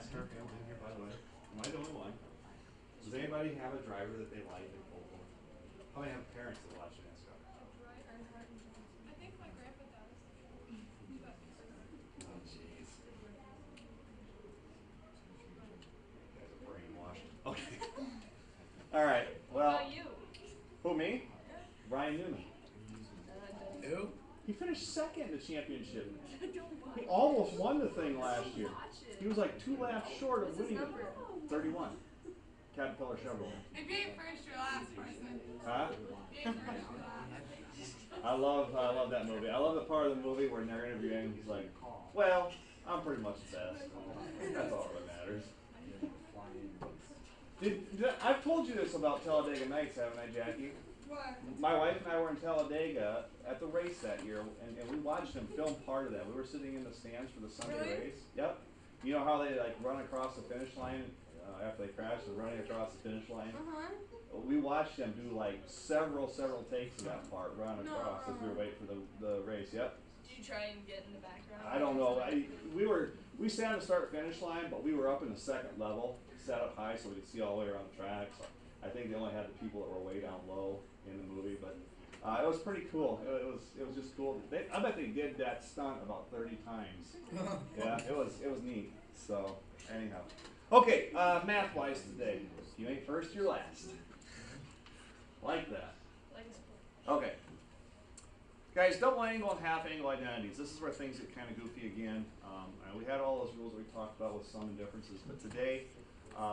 NASCAR family in here, by the way? Am I the only one? Does anybody have a driver that they like and pull for? How many have parents that watch NASCAR? I think my grandpa does. Oh, jeez. You guys are brainwashed. Okay. All right. What Well, about you? who, me? Brian Newman. Who? He finished second in the championship. He almost won the thing last year. He was like 2 laps short of winning it. 31. Caterpillar Chevrolet. If you ain't first, you're last person. Huh? If you ain't first, you're last. I love that movie. I love the part of the movie where they're interviewing. He's like, "Well, I'm pretty much the best. That's all that matters." I've told you this about Talladega Nights, haven't I, Jackie? What? My wife and I were in Talladega at the race that year, and we watched them film part of that. We were sitting in the stands for the Sunday race. Yep. You know how they like run across the finish line after they crash? They're running across the finish line. We watched them do like several takes of that part, run across as we were waiting for the race. Yep. Did you try and get in the background? I don't know. We sat at the start finish line, but we were up in the second level, sat up high so we could see all the way around the track. So I think they only had the people that were way down low in the movie, but it was pretty cool. It was just cool. I bet they did that stunt about 30 times. Yeah, it was neat. So anyhow, okay, math wise today, you ain't first, you're last. Like that. Okay. Guys, double angle and half angle identities. This is where things get kind of goofy again. We had all those rules we talked about with some differences, but today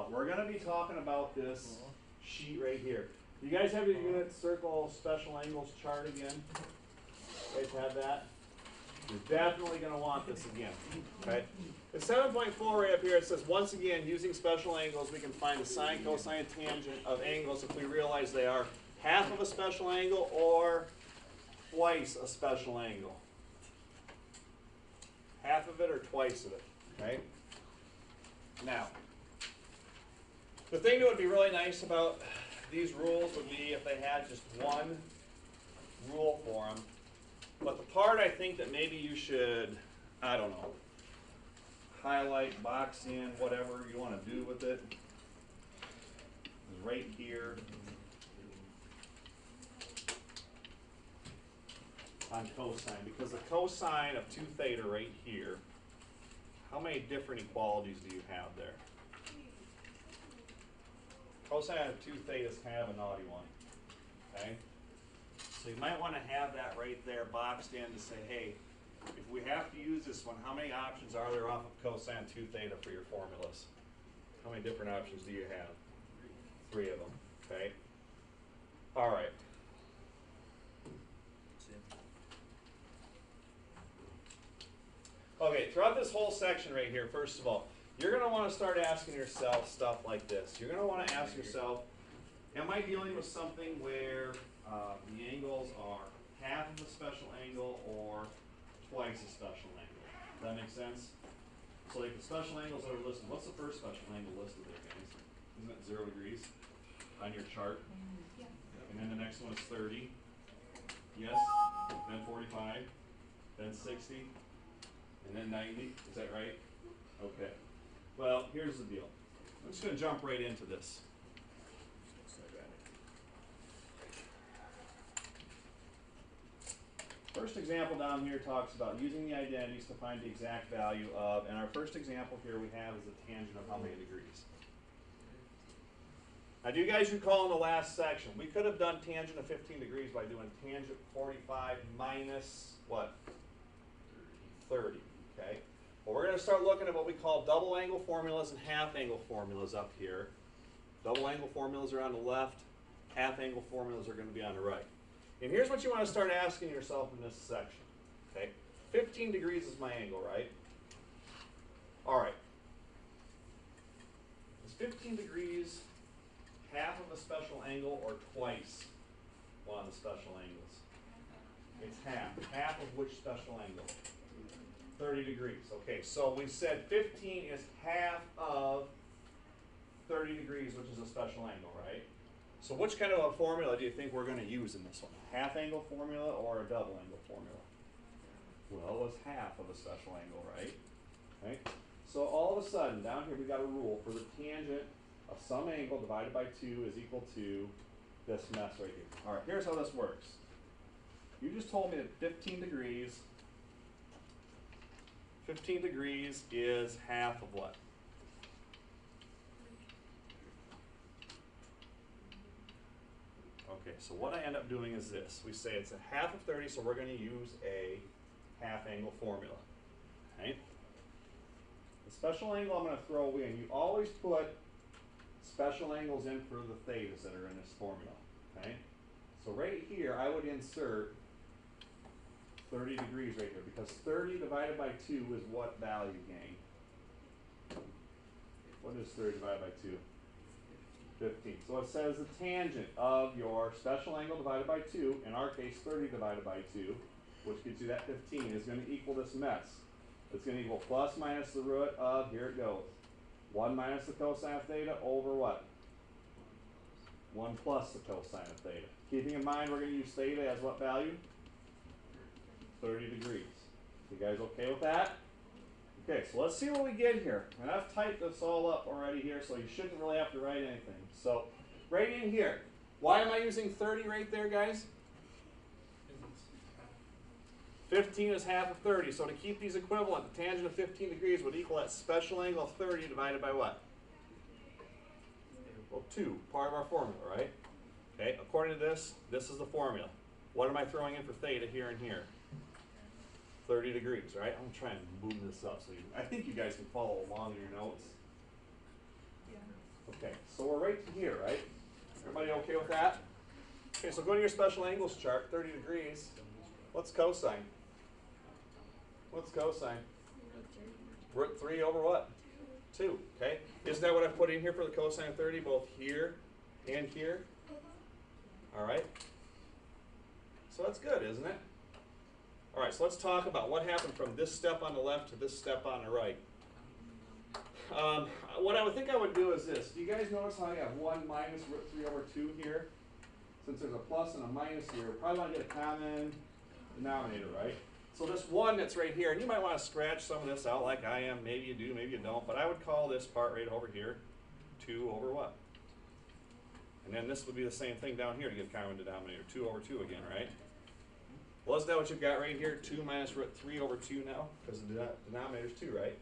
we're going to be talking about this sheet right here. You guys have your unit circle special angles chart again? You guys have that? You're definitely going to want this again. Okay. In 7.4 right up here, it says, once again, using special angles, we can find the sine, cosine, tangent of angles if we realize they are half of a special angle or twice a special angle. Half of it or twice of it. Okay? Now, the thing that would be really nice about these rules would be if they had just one rule for them. But the part I think that maybe you should, I don't know, highlight, box in, whatever you want to do with it, is right here on cosine. Because the cosine of 2 theta right here, how many different equalities do you have there? Cosine of 2 theta is kind of a naughty one. Okay? So you might want to have that right there boxed in to say, hey, if we have to use this one, how many options are there off of cosine 2 theta for your formulas? How many different options do you have? 3 of them. Okay? All right. Okay, throughout this whole section right here, first of all, you're going to want to start asking yourself stuff like this. You're going to want to ask yourself, am I dealing with something where the angles are half of a special angle or twice a special angle? Does that make sense? So like the special angles that are listed, what's the first special angle listed there, guys? Isn't it 0 degrees on your chart? Yeah. And then the next one is 30. Yes? Then 45. Then 60. And then 90. Is that right? Okay. Well, here's the deal. I'm just going to jump right into this. First example down here talks about using the identities to find the exact value of, and our first example here we have is the tangent of how many degrees. Now, do you guys recall in the last section, we could have done tangent of 15 degrees by doing tangent 45 minus what? 30, okay? Well, we're going to start looking at what we call double angle formulas and half angle formulas up here. Double angle formulas are on the left, half angle formulas are going to be on the right. And here's what you want to start asking yourself in this section. Okay, 15 degrees is my angle, right? All right. Is 15 degrees half of a special angle or twice one of the special angles? It's half. Half of which special angle? 30 degrees. Okay, so we said 15 is half of 30 degrees, which is a special angle, right? So which kind of a formula do you think we're going to use in this one? Half angle formula or a double angle formula? Well, it was half of a special angle, right? Okay. So all all of a sudden, down here we got a rule for the tangent of some angle divided by 2 is equal to this mess right here. All right, here's how this works. You just told me that 15 degrees is half of what? Okay, so what I end up doing is this. We say it's a half of 30, so we're going to use a half angle formula. Okay? The special angle I'm going to throw in, you always put special angles in for the thetas that are in this formula. Okay? So right here, I would insert 30 degrees right here, because 30 divided by 2 is what value, gang? What is 30 divided by 2? 15. So it says the tangent of your special angle divided by 2, in our case 30 divided by 2, which gives you that 15, is going to equal this mess. It's going to equal plus minus the root of, here it goes, 1 minus the cosine of theta over what? 1 plus the cosine of theta. Keeping in mind we're going to use theta as what value? 30 degrees. You guys okay with that? Okay, so let's see what we get here. And I've typed this all up already here, so you shouldn't really have to write anything. So, right in here, why am I using 30 right there, guys? 15 is half of 30, so to keep these equivalent, the tangent of 15 degrees would equal that special angle of 30 divided by what? Well, 2, part of our formula, right? Okay, according to this is the formula. What am I throwing in for theta here and here? 30 degrees, right? I'm trying to move this up so I think you guys can follow along in your notes. Okay, so we're right to here, right? Everybody okay with that? Okay, so go to your special angles chart, 30 degrees. What's cosine? What's cosine? Root 3 over what? 2, okay? Isn't that what I've put in here for the cosine of 30, both here and here? All right? So that's good, isn't it? All right, so let's talk about what happened from this step on the left to this step on the right. What I would think I would do is this. Do you guys notice how I have 1 minus root 3 over 2 here? Since there's a plus and a minus here, we probably want to get a common denominator, right? So this 1 that's right here, and you might want to scratch some of this out like I am. Maybe you do, maybe you don't. But I would call this part right over here 2 over what? And then this would be the same thing down here to get a common denominator. 2 over 2 again, right? Well, isn't that what you've got right here? 2 minus root 3 over 2 now? Because the denominator is 2, right?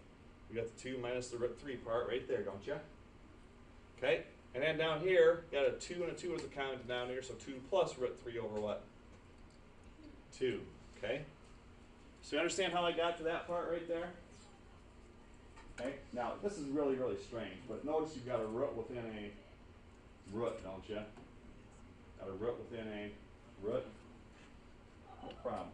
You got the 2 minus the root 3 part right there, don't you? Okay? And then down here, got a 2 and a 2 as a common denominator, so 2 plus root 3 over what? 2. Okay? So you understand how I got to that part right there? Okay? Now, this is really, really strange, but notice you've got a root within a root, don't you? Got a root within a root. No problem.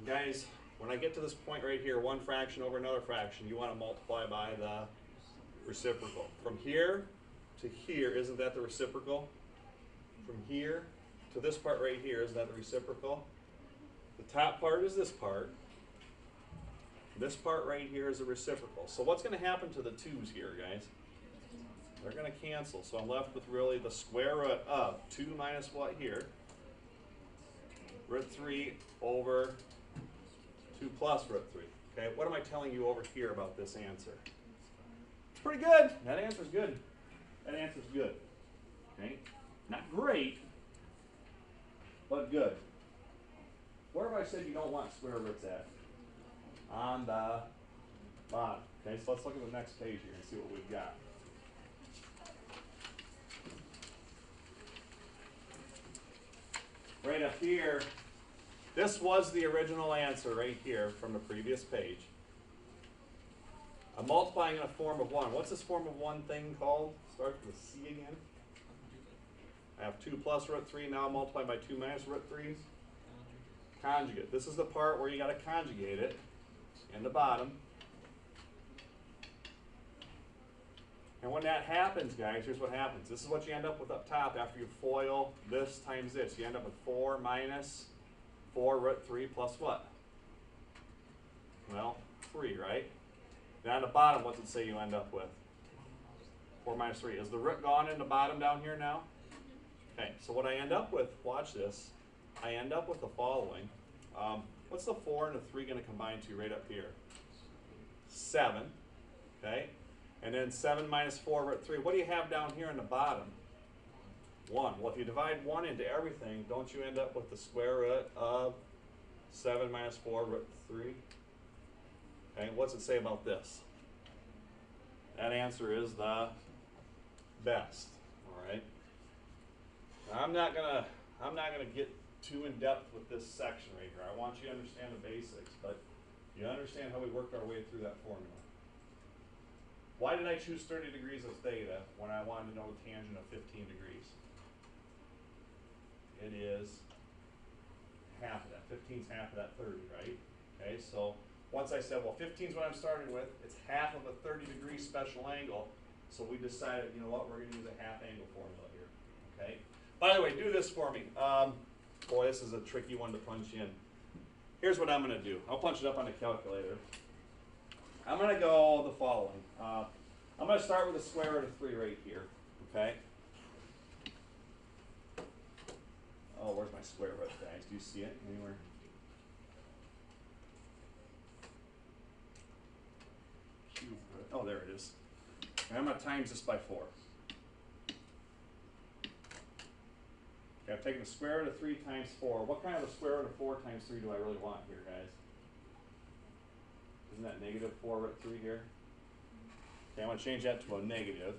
Guys, when I get to this point right here, one fraction over another fraction, you want to multiply by the reciprocal. From here to here, isn't that the reciprocal? From here to this part right here, isn't that the reciprocal? The top part is this part. This part right here is a reciprocal. So what's going to happen to the 2's here, guys? They're going to cancel. So I'm left with really the square root of 2 minus what here? Root 3 over 2 plus root 3. Okay, what am I telling you over here about this answer? It's pretty good. That answer's good. That answer's good. Okay, not great, but good. Where have I said you don't want square roots at? On the bottom. Okay, so let's look at the next page here and see what we've got. Right up here, this was the original answer right here from the previous page. I'm multiplying in a form of 1. What's this form of 1 thing called? Starts with C again. I have 2 plus root 3, now multiplied by 2 minus root 3's. Conjugate. This is the part where you got to conjugate it in the bottom. And when that happens, guys, here's what happens. This is what you end up with up top after you FOIL this times this. You end up with 4 minus 4 root 3 plus what? Well, 3, right? Then on the bottom, what's it say you end up with? 4 minus 3. Is the root gone in the bottom down here now? Okay, so what I end up with, watch this, I end up with the following. What's the 4 and the 3 going to combine to right up here? 7. Okay? And then 7 minus 4 over 3. What do you have down here in the bottom? 1. Well, if you divide 1 into everything, don't you end up with the square root of 7 minus 4 root 3? Okay, what's it say about this? That answer is the best. All right. Now, I'm not gonna get too in depth with this section right here. I want you to understand the basics, but you understand how we worked our way through that formula. Why did I choose 30 degrees as theta when I wanted to know the tangent of 15 degrees? It is half of that. 15 is half of that 30, right? Okay, so once I said, well, 15 is what I'm starting with. It's half of a 30-degree special angle. So we decided, you know what, we're going to use a half angle formula here. Okay. By the way, do this for me. Boy, this is a tricky one to punch in. Here's what I'm going to do. I'll punch it up on the calculator. I'm going to go the following. I'm going to start with the square root of 3 right here. Okay. Oh, where's my square root, guys? Do you see it anywhere? Oh, there it is. And I'm going to times this by 4. Okay, I've taken the square root of 3 times 4. What kind of a square root of 4 times 3 do I really want here, guys? Isn't that negative 4 root 3 here? Okay, I'm going to change that to a negative.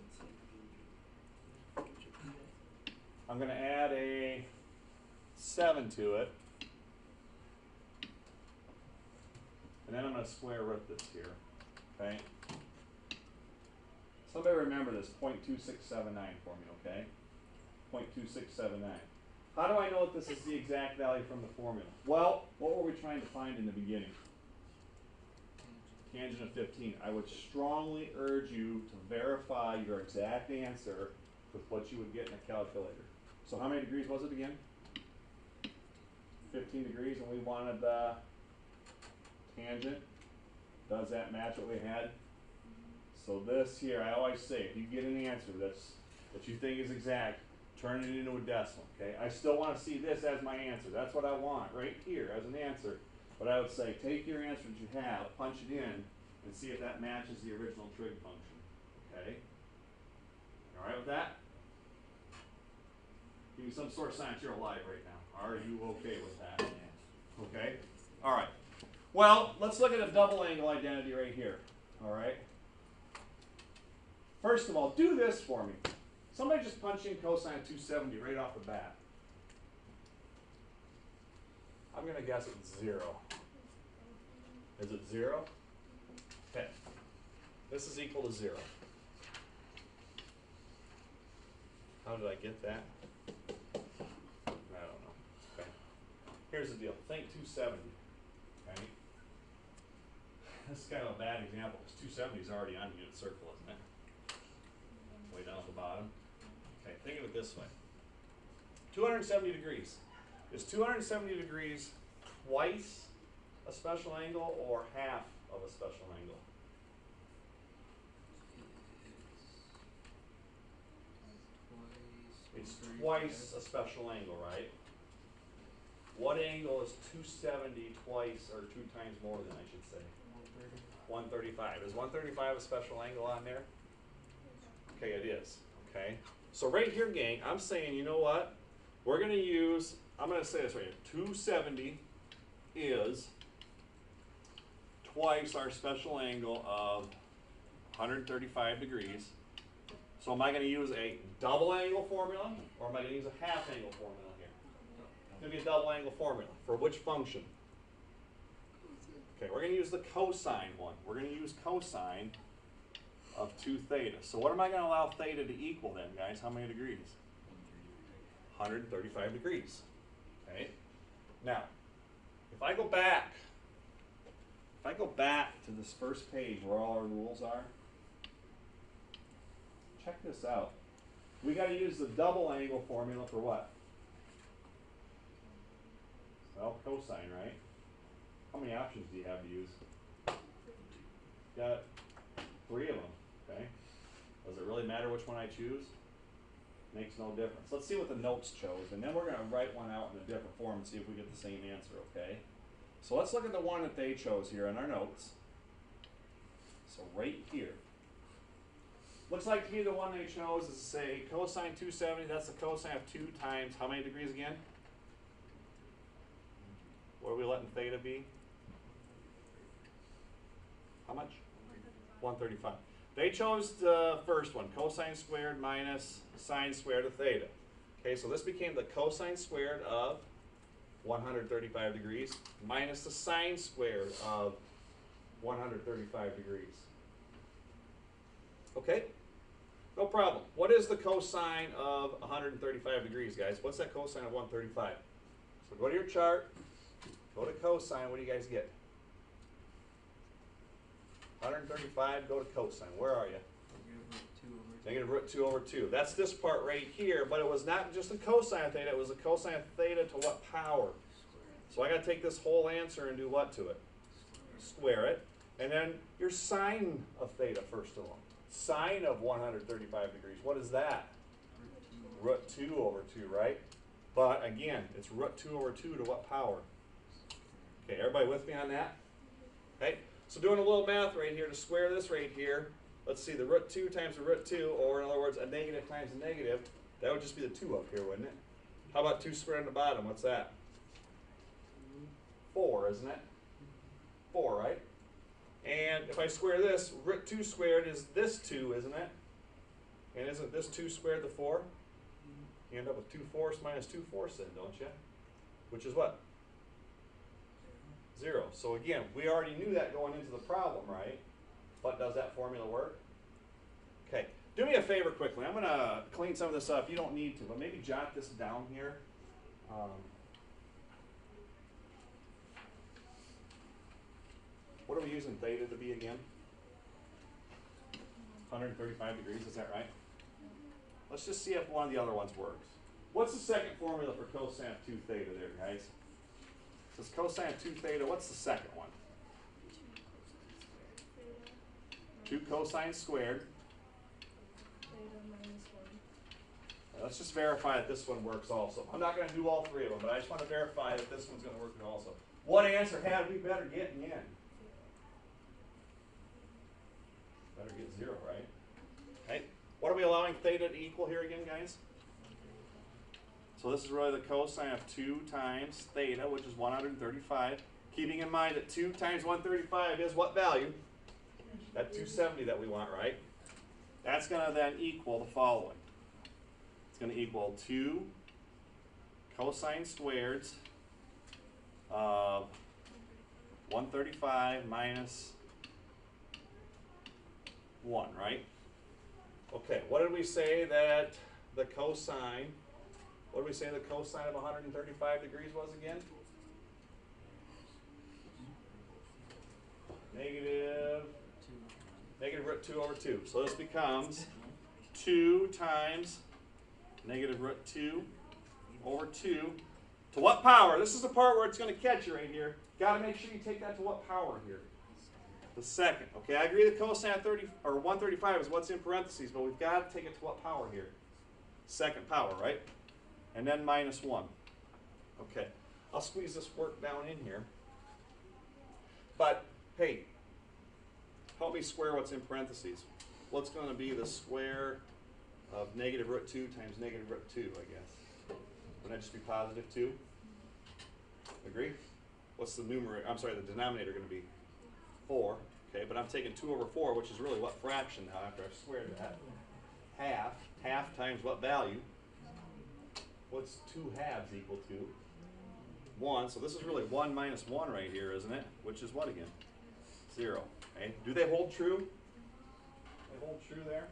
I'm going to add a 7 to it. And then I'm going to square root this here. Okay? Somebody remember this 0.2679 for me, okay? 0.2679. How do I know that this is the exact value from the formula? Well, what were we trying to find in the beginning? Tangent of 15. I would strongly urge you to verify your exact answer with what you would get in a calculator. So how many degrees was it again? 15 degrees, and we wanted the tangent. Does that match what we had? So this here, I always say, if you get an answer that you think is exact, turn it into a decimal, okay? I still want to see this as my answer. That's what I want right here as an answer. But I would say, take your answer that you have, punch it in, and see if that matches the original trig function, okay? All right with that? Give me some sort of sign that you're alive right now. Are you okay with that? Okay? All right. Well, let's look at a double angle identity right here, all right? First of all, do this for me. Somebody just punch in cosine of 270 right off the bat. I'm going to guess it's 0. Is it 0? Okay. This is equal to 0. How did I get that? I don't know. Okay. Here's the deal. Think 270. Okay. This is kind of a bad example because 270 is already on the unit circle, isn't it? Way down at the bottom. Okay, think of it this way. 270 degrees. Is 270 degrees twice a special angle or half of a special angle? It's twice a special angle, right? What angle is 270 twice or 2 times more than, I should say? 135. Is 135 a special angle on there? Okay, it is. Okay. So right here, gang, I'm saying, you know what? We're going to use, I'm going to say this right here. 270 is twice our special angle of 135 degrees. So am I going to use a double angle formula or am I going to use a half angle formula here? It's going to be a double angle formula. For which function? Okay, we're going to use the cosine one. We're going to use cosine of 2 theta. So what am I going to allow theta to equal then, guys? How many degrees? 135 degrees. Okay. Now, if I go back to this first page where all our rules are, check this out. We got to use the double angle formula for what? Well, cosine, right? How many options do you have to use? Got 3 of them. Okay. Does it really matter which one I choose? Makes no difference. Let's see what the notes chose, and then we're going to write one out in a different form and see if we get the same answer, okay? So let's look at the one that they chose here in our notes. So right here. Looks like to me the one they chose is, say, cosine 270. That's the cosine of 2 times how many degrees again? What are we letting theta be? How much? 135. They chose the first one, cosine squared minus sine squared of theta. Okay, so this became the cosine squared of 135 degrees minus the sine squared of 135 degrees. Okay? No problem. What is the cosine of 135 degrees, guys? What's that cosine of 135? So go to your chart, go to cosine. What do you guys get? 135, go to cosine. Where are you? Negative root 2 over 2. That's this part right here, but it was not just a cosine of theta, it was a cosine of theta to what power? So I got to take this whole answer and do what to it? Square it. And then your sine of theta, first of all. Sine of 135 degrees, what is that? Root 2 over 2, right? But again, it's root 2 over 2 to what power? Okay, everybody with me on that? Okay, so doing a little math right here to square this right here, let's see, the root 2 times the root 2, or in other words, a negative times a negative, that would just be the 2 up here, wouldn't it? How about 2 squared on the bottom? What's that? 4, isn't it? 4, right? And if I square this, root 2 squared is this 2, isn't it? And isn't this 2 squared the 4? You end up with 2 fourths minus 2 fourths then, don't you? Which is what? 0. So again, we already knew that going into the problem, right? But does that formula work? Okay, do me a favor quickly. I'm going to clean some of this up. You don't need to, but maybe jot this down here. What are we using theta to be again? 135 degrees, is that right? Let's just see if one of the other ones works. What's the second formula for cosine of 2 theta there, guys? This cosine of 2 theta, what's the second one? 2 cosine squared. Theta minus 1. Let's just verify that this one works also. I'm not going to do all 3 of them, but I just want to verify that this one's going to work also. What answer had we better get in the end? Better get 0, right? Okay. What are we allowing theta to equal here again, guys? So this is really the cosine of 2 times theta, which is 135. Keeping in mind that 2 times 135 is what value? That 270 that we want, right? That's going to then equal the following. It's going to equal 2 cosine squareds of 135 minus 1, right? Okay, what did we say that the cosine, what did we say the cosine of 135 degrees was again? Negative root 2 over 2. So this becomes 2 times negative root 2 over 2 to what power? This is the part where it's going to catch you right here. Got to make sure you take that to what power here? The second. Okay, I agree the cosine of 135 is what's in parentheses, but we've got to take it to what power here? Second power, right? And then minus 1. Okay, I'll squeeze this work down in here. But, hey, help me square what's in parentheses. What's going to be the square of negative root 2 times negative root 2, I guess? Wouldn't that just be positive 2? Agree? What's the numerator, I'm sorry, the denominator going to be? 4. Okay, but I'm taking 2 over 4, which is really what fraction now after I've squared that? Half. Half times what value? What's 2 halves equal to? 1. So this is really 1 minus 1 right here, isn't it? Which is what again? 0. Okay. Do they hold true? They hold true there?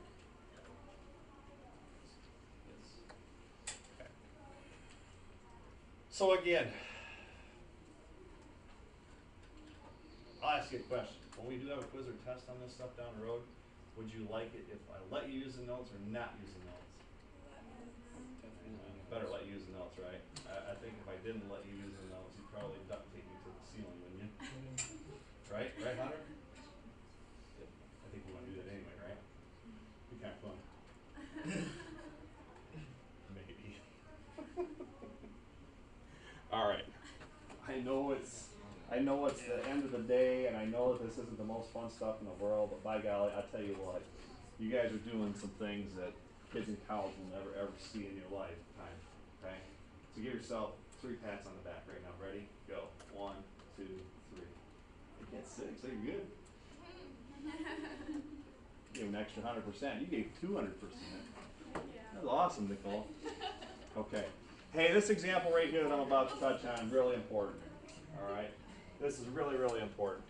Okay. So again, I'll ask you a question. When we do have a quiz or test on this stuff down the road, would you like it if I let you use the notes or not use the notes? Better let you use the notes, right? I think if I didn't let you use the notes, you'd probably duct tape me to the ceiling, wouldn't you? Right? Right, Hunter? I think we want to do that anyway, right? Be kind of fun. Maybe. All right. I know the end of the day, and I know that this isn't the most fun stuff in the world, but by golly, I tell you what, you guys are doing some things that kids in college will never ever see in your lifetime. Okay? So give yourself 3 pats on the back right now. Ready? Go. 1, 2, 3. You get 6. So you're good. Give an extra 100%. You gave 200%. That was awesome, Nicole. Okay. Hey, this example right here that I'm about to touch on, really important. All right? This is really, really important.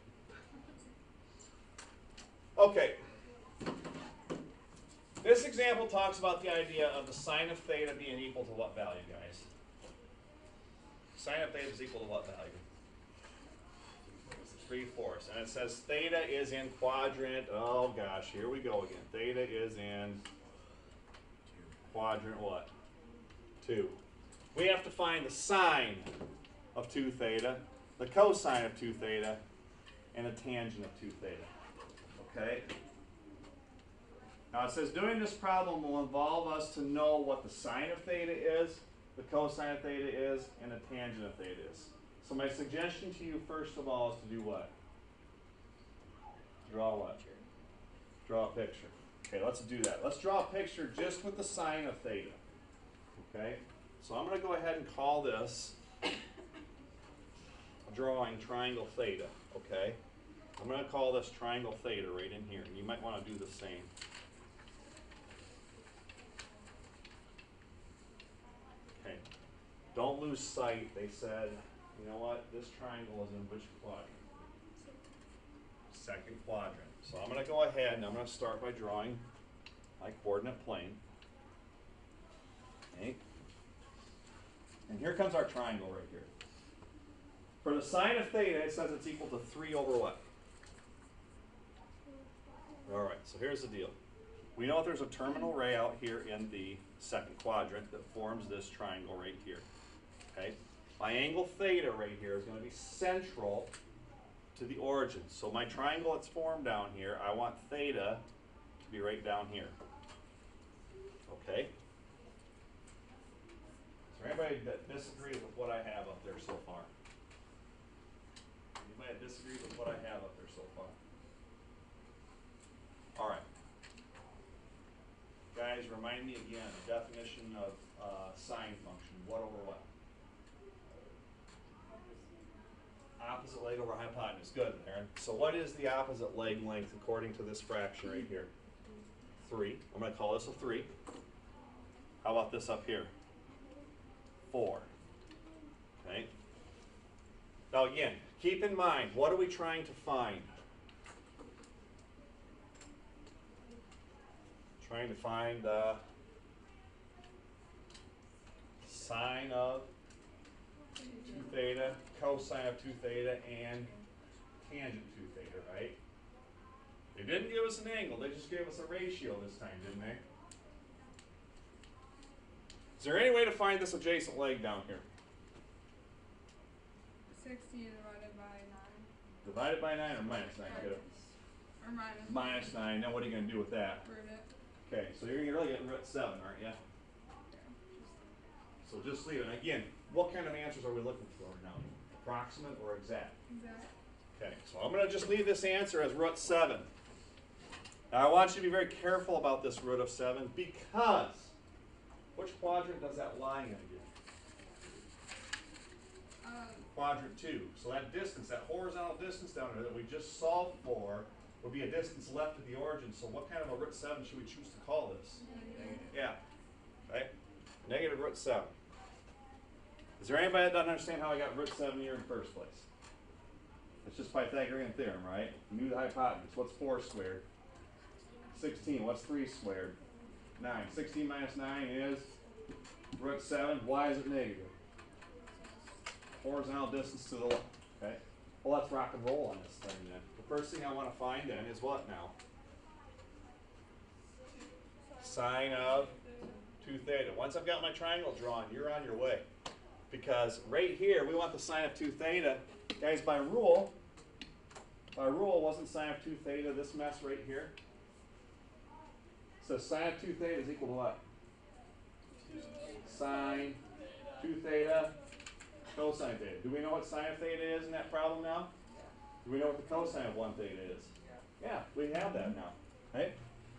Okay. This example talks about the idea of the sine of theta being equal to what value, guys? Sine of theta is equal to what value? 3/4. And it says theta is in quadrant, oh gosh, here we go again. Theta is in quadrant what? 2. We have to find the sine of 2 theta, the cosine of 2 theta, and the tangent of 2 theta. Okay? Now it says doing this problem will involve us to know what the sine of theta is, the cosine of theta is, and the tangent of theta is. So my suggestion to you first of all is to do what? Draw what? Draw a picture. Okay, let's do that. Let's draw a picture just with the sine of theta. Okay? So I'm going to go ahead and call this drawing triangle theta. Okay? I'm going to call this triangle theta right in here. And you might want to do the same. Okay. Don't lose sight. They said, you know what? This triangle is in which quadrant? Second quadrant. So I'm going to go ahead and I'm going to start by drawing my coordinate plane. Okay. And here comes our triangle right here. For the sine of theta, it says it's equal to 3 over what? All right, so here's the deal. We know that there's a terminal ray out here in the second quadrant that forms this triangle right here. Okay? My angle theta right here is going to be central to the origin. So my triangle that's formed down here, I want theta to be right down here. Okay? Is there anybody that disagrees with what I have up there so far? Anybody that disagrees with what I have up there so far? All right. Guys, remind me again, the definition of sine function. What over what? Opposite leg over hypotenuse. Good, Aaron. So what is the opposite leg length according to this fraction right here? 3. I'm going to call this a 3. How about this up here? 4. Okay. Now again, keep in mind, what are we trying to find? Trying to find the sine of 2 theta, cosine of 2 theta, and tangent 2 theta, right? They didn't give us an angle, they just gave us a ratio this time, didn't they? Is there any way to find this adjacent leg down here? 60 divided by 9. Divided by 9 or minus 9, kiddo? Or minus. Minus 9, now what are you going to do with that? Root it. Okay, so you're really getting root 7, aren't you? So just leave it. And again, what kind of answers are we looking for now? Approximate or exact? Exact. Okay, so I'm going to just leave this answer as root 7. Now I want you to be very careful about this root of 7 because which quadrant does that lie in again? Quadrant 2. So that distance, that horizontal distance down there that we just solved for would be a distance left of the origin. So what kind of a root 7 should we choose to call this? Negative. Yeah. Right? Negative root 7. Is there anybody that doesn't understand how I got root 7 here in the first place? It's just Pythagorean theorem, right? You knew the hypotenuse. What's 4 squared? 16. What's 3 squared? 9. 16 minus 9 is root 7. Why is it negative? Horizontal distance to the left. Okay? Well, let's rock and roll on this thing then. The first thing I want to find then is what now? Sine of 2 theta. Once I've got my triangle drawn, you're on your way. Because right here, we want the sine of 2 theta. Guys, by rule, wasn't sine of 2 theta this mess right here? So sine of 2 theta is equal to what? Sine 2 theta cosine theta. Do we know what sine of theta is in that problem now? Do we know what the cosine of 1 theta is? Yeah, we have that now, right?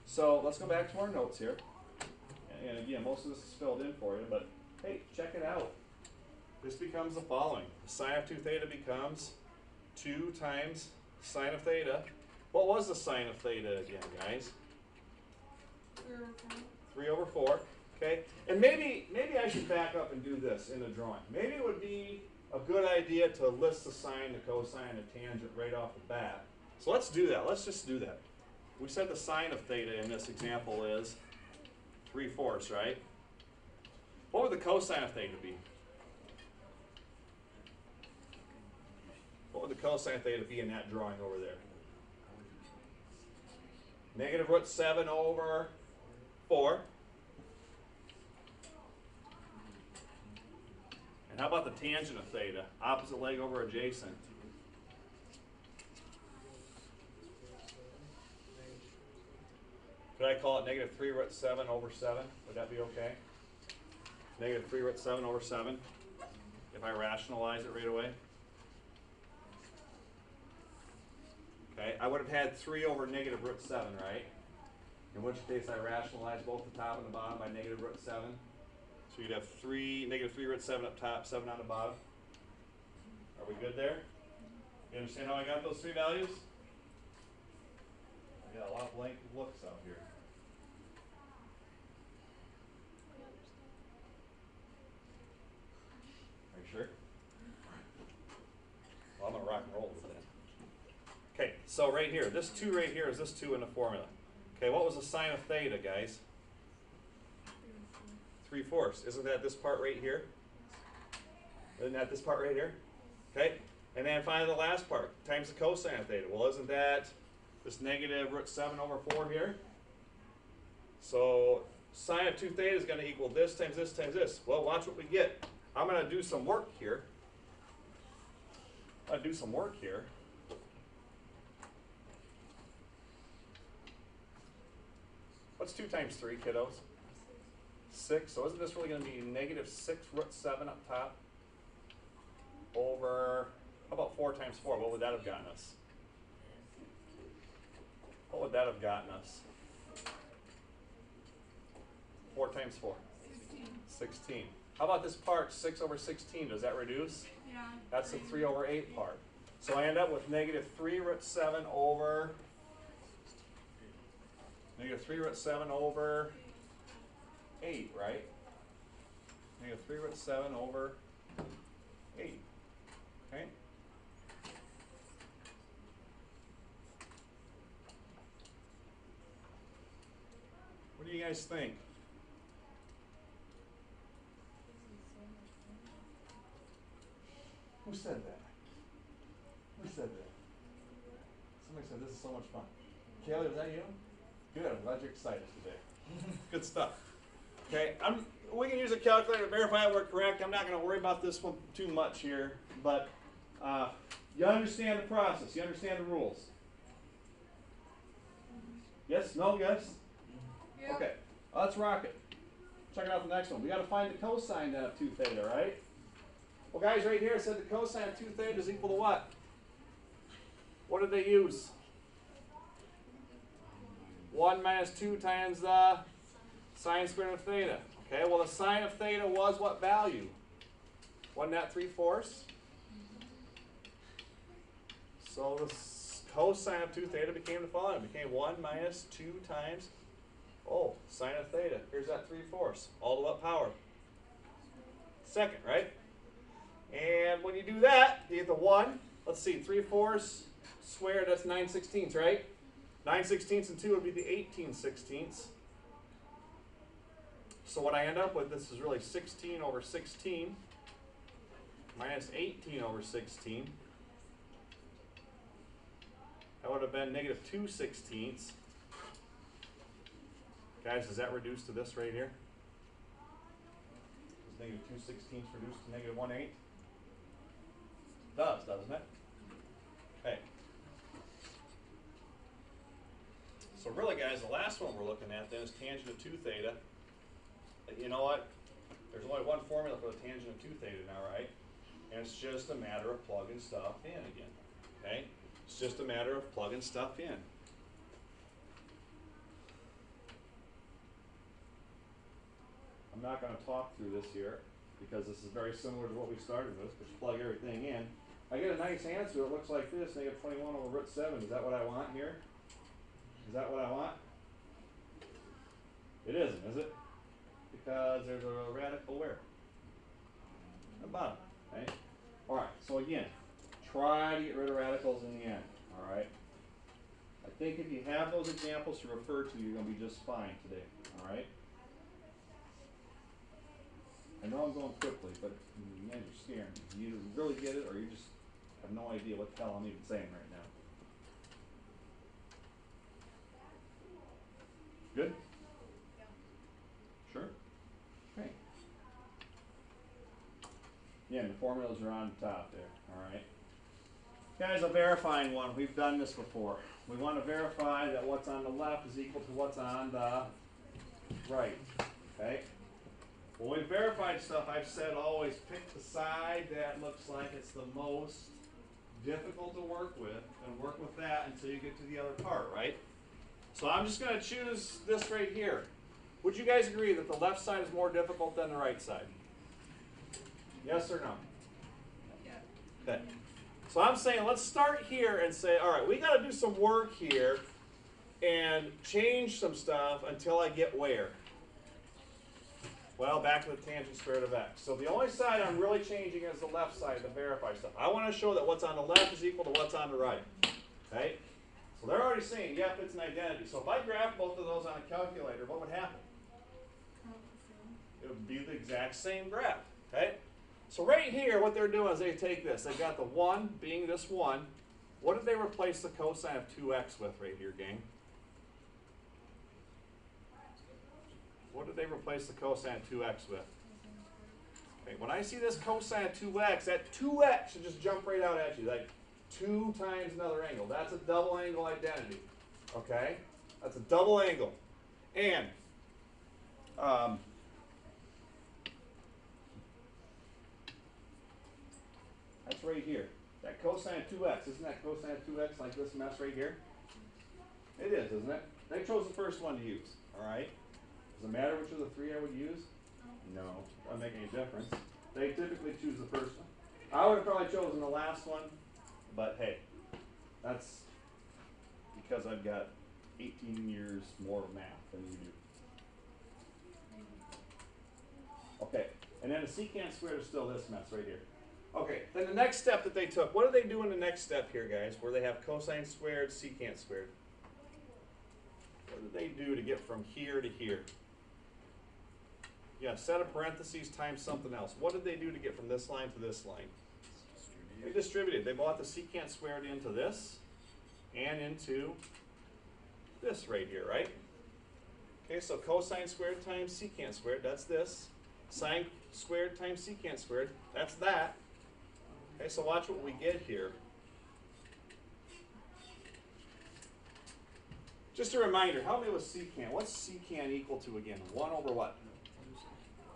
So let's go back to our notes here. And again, most of this is filled in for you, but hey, check it out. This becomes the following. The sine of 2 theta becomes 2 times sine of theta. What was the sine of theta again, guys? 3 over 4. Okay? And maybe I should back up and do this in the drawing. Maybe it would be a good idea to list the sine, the cosine, the tangent right off the bat. So let's do that. Let's just do that. We said the sine of theta in this example is 3/4, right? What would the cosine of theta be? What would the cosine of theta be in that drawing over there? Negative root 7 over 4. And how about the tangent of theta? Opposite leg over adjacent. Could I call it negative 3 root 7 over 7? Would that be okay? Negative 3 root 7 over 7, if I rationalize it right away. Okay, I would have had 3 over negative root 7, right? In which case I rationalize both the top and the bottom by negative root 7. So you'd have negative 3 root 7 up top, 7 on the bottom. Are we good there? You understand how I got those 3 values? I got a lot of blank looks out here. Are you sure? Well, I'm going to rock and roll with that. Okay, so right here, this 2 right here is this 2 in the formula. Okay, what was the sine of theta, guys? 3/4. Isn't that this part right here? Isn't that this part right here? Okay, and then finally the last part, times the cosine of theta. Well, isn't that this negative root 7 over 4 here? So sine of 2 theta is going to equal this times this times this. Well, watch what we get. I'm going to do some work here. What's 2 times 3, kiddos? 6. So isn't this really going to be negative 6 root 7 up top over, how about 4 times 4? What would that have gotten us? What would that have gotten us? 4 times 4? 16. How about this part, 6 over 16? Does that reduce? Yeah. That's the 3 over 8 part. So I end up with negative 3 root 7 over, negative 3 root 7 over 8, right? Negative 3 root 7 over 8. Okay? What do you guys think? Who said that? Who said that? Somebody said this is so much fun. Kaylee, was that you? Good, I'm glad you're excited today. Good stuff. Okay, we can use a calculator to verify we're correct. I'm not going to worry about this one too much here, but you understand the process. You understand the rules. Yes? No? Yes? Yep. Okay, let's rock it. Check out the next one. We got to find the cosine then of 2 theta, right? Well, guys, right here it said the cosine of 2 theta is equal to what? What did they use? 1 minus 2 times the sine squared of theta. Okay, well the sine of theta was what value? Wasn't that 3/4? So the cosine of 2 theta became the following. It became 1 minus 2 times, sine of theta. Here's that 3/4. All to what power? Second, right? And when you do that, you get the 1. Let's see, 3/4 squared, that's 9/16, right? 9/16 and 2 would be the 18/16. So what I end up with, this is really 16 over 16 minus 18 over 16. That would have been negative 2/16. Guys, does that reduce to this right here? Does negative 2/16 reduce to negative 1/8? Does, doesn't it? Okay. So really, guys, the last one we're looking at then is tangent of 2 theta. You know what? There's only one formula for the tangent of 2 theta now, right? And it's just a matter of plugging stuff in again. Okay? It's just a matter of plugging stuff in. I'm not going to talk through this here because this is very similar to what we started with. Just plug everything in. I get a nice answer. It looks like this. Negative 21 over root 7. Is that what I want here? Is that what I want? It isn't, is it? Because there's a radical where? At the bottom, okay? All right, so again, try to get rid of radicals in the end, all right? I think if you have those examples to refer to, you're going to be just fine today, all right? I know I'm going quickly, but in the end, you're scaring me. You either really get it or you just have no idea what the hell I'm even saying right now. Good? Yeah. Sure? Okay. Again, the formulas are on top there, all right? Guys, a verifying one. We've done this before. We want to verify that what's on the left is equal to what's on the right, okay? When we verified stuff, I've said always pick the side that looks like it's the most difficult to work with and work with that until you get to the other part, right? So I'm just going to choose this right here. Would you guys agree that the left side is more difficult than the right side? Yes or no? Yeah. Okay. So I'm saying let's start here and say, all right, we got to do some work here and change some stuff until I get where? Well, back to the tangent square root of x. So the only side I'm really changing is the left side, the verify stuff. I want to show that what's on the left is equal to what's on the right. Okay? So they're already saying, yep, it's an identity. So if I graph both of those on a calculator, what would happen? It would be the exact same graph. Okay? So right here, what they're doing is they take this. They've got the 1 being this 1. What did they replace the cosine of 2x with right here, gang? What did they replace the cosine of 2x with? Okay, when I see this cosine of 2x, that 2x should just jump right out at you, like 2 times another angle. That's a double angle identity. Okay? That's a double angle. And that's right here. That cosine of 2x, isn't that cosine of 2x like this mess right here? It is, isn't it? They chose the first one to use, all right? Does it matter which of the 3 I would use? No, doesn't make any difference. They typically choose the first one. I would have probably chosen the last one, but hey, that's because I've got 18 years more of math than you do. Okay, and then the secant squared is still this mess right here. Okay, then the next step that they took, what do they do in the next step here, guys, where they have cosine squared, secant squared? What did they do to get from here to here? Yeah, set of parentheses times something else. What did they do to get from this line to this line? They distributed. They brought the secant squared into this and into this right here, right? Okay, so cosine squared times secant squared, that's this. Sine squared times secant squared, that's that. Okay, so watch what we get here. Just a reminder, help me with secant. What's secant equal to again? 1 over what?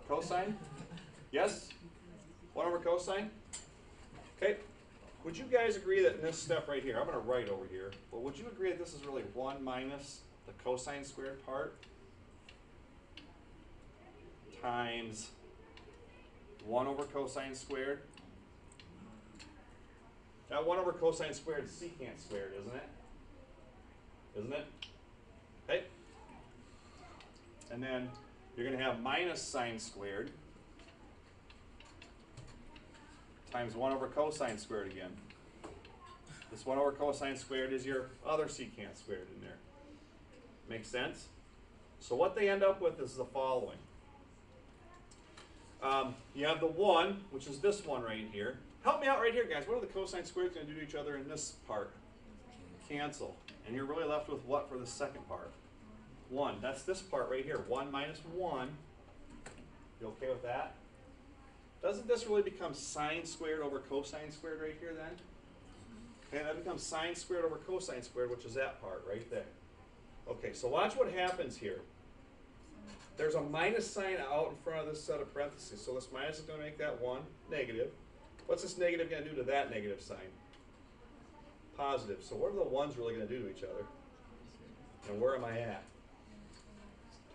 Cosine? Yes? 1 over cosine? Okay. Would you guys agree that in this step right here, I'm going to write over here, but would you agree that this is really 1 minus the cosine squared part times 1 over cosine squared? That 1 over cosine squared is secant squared, isn't it? Isn't it? Okay. And then you're going to have minus sine squared times 1 over cosine squared again. This 1 over cosine squared is your other secant squared in there. Make sense? So what they end up with is the following. You have the 1, which is this one right here. Help me out right here, guys. What are the cosine squareds going to do to each other in this part? Cancel. And you're really left with what for the second part? 1. That's this part right here. 1 minus 1. You okay with that? Doesn't this really become sine squared over cosine squared right here then? Okay, that becomes sine squared over cosine squared, which is that part right there. Okay, so watch what happens here. There's a minus sign out in front of this set of parentheses. So this minus is going to make that 1 negative. What's this negative going to do to that negative sign? positive. So what are the ones really going to do to each other? And where am I at?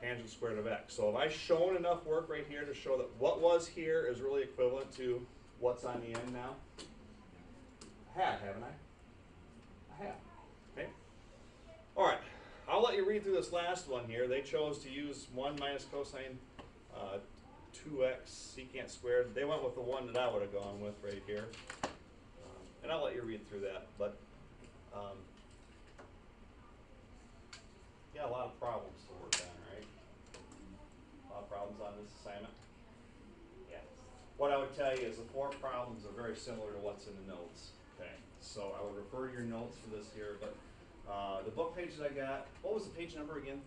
Tangent squared of x. So have I shown enough work right here to show that what was here is really equivalent to what's on the end now? I have, haven't I? I have. Okay. All right. I'll let you read through this last one here. They chose to use 1 minus cosine 2x secant squared. They went with the one that I would have gone with right here. And I'll let you read through that. But yeah, a lot of problems to work on, right? A lot of problems on this assignment. Yeah. What I would tell you is the 4 problems are very similar to what's in the notes. Okay. So I would refer to your notes for this here, but the book page that I got, what was the page number again?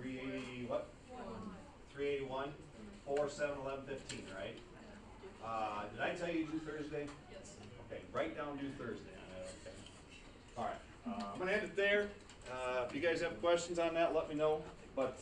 380 what? 381, 4, 7, 11, 15, right? Did I tell you to do Thursday? Yes. Okay, write down do Thursday on that, okay? All right, I'm going to end it there. If you guys have questions on that, let me know. But